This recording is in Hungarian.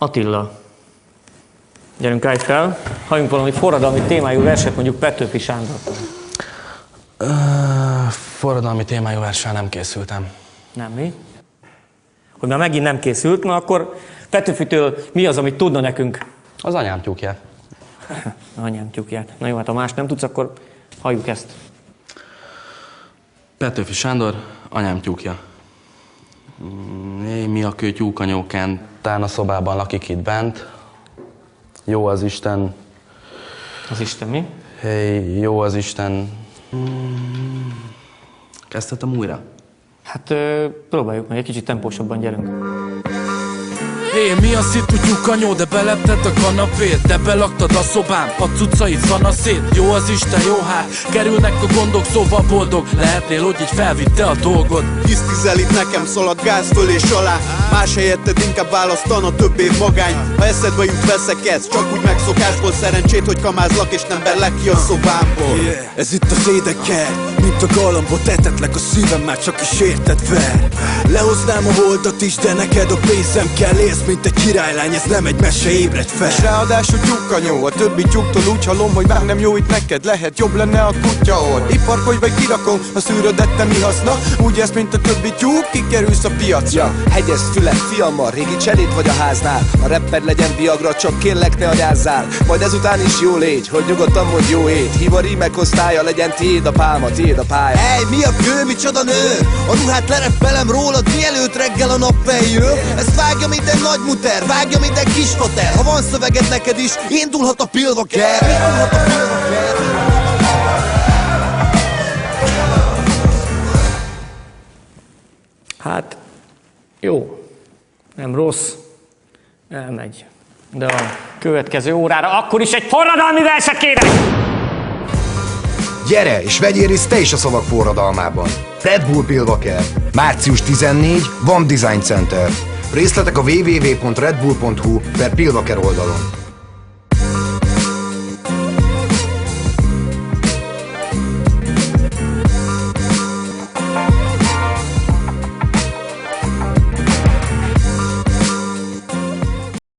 Attila, gyerünk, állj fel, halljunk valami forradalmi témájú verset, mondjuk Petőfi Sándor. Forradalmi témájú verssel nem készültem. Nem, mi? Hogy már megint nem készült, na akkor Petőfitől mi az, amit tudna nekünk? Az anyám tyúkját. Anyám tyúkját. Na jó, hát ha más nem tudsz, akkor halljuk ezt. Petőfi Sándor, anyám tyúkja. Mi a kő tyúkanyókán, tán a szobában lakik itt bent. Jó az Isten. Az Isten mi? Hey, jó az Isten. Kezdhetem újra? Hát próbáljuk meg, egy kicsit tempósabban gyerünk. Mi a szitu tyúkanyó, de belepted a kanapét, de belaktad a szobám, a cuccait szanaszét. Jó az Isten, jó hát, kerülnek a gondok, szóval boldog lehetnél, hogy így felvitte a dolgod. 10-10 itt nekem szalad gáz föl és alá. Más helyetted inkább választana több év magány. Ha eszedbe jut, veszekedsz, csak úgy megszokásból. Szerencsét, hogy kamázlak és nem berlek ki a szobámból. Ez itt az édekel, mint a galambot etetlek, a szívem már csak is érted ver. Lehoznám a holdat is, de neked a pénzem kell. Élsz, mint egy királylány, ez nem egy mese, ébredj fel. És ráadásul tyúkanyó, a többi tyúktól úgy hallom, hogy már nem jó itt neked. Lehet jobb lenne a kutya ott. Itt parkolj vagy kirakom, ha szűrödette mi haszna. Úgy ezt, mint a többi tyúk, kikerülsz a piacra. Hegyez fület, fiammal, régi cserét vagy a háznál. A rapper legyen Viagra, csak kérlek ne agyázzál. Majd ezután is jó légy, hogy nyugodtan mondj jó ét. Hív a rímek osztálya, legyen tiéd a pálma, tiéd a pálya. Ej, mi a kő, micsoda nő? A ruhát lereppelem rólad, mielőtt reggel a nap feljön. Ezt vágja minden nagy muter, vágja minden kis fater. Ha van szöveged neked is, indulhat a Pilvaker. Indulhat a Pilvaker. Hát, jó, nem rossz, elmegy. De a következő órára akkor is egy forradalmi verset kérek! Gyere, és vegyél részt te is a szavak forradalmában. Red Bull Pilvaker. Március 14, VAM Design Center. Részletek a www.redbull.hu/Pilvaker oldalon.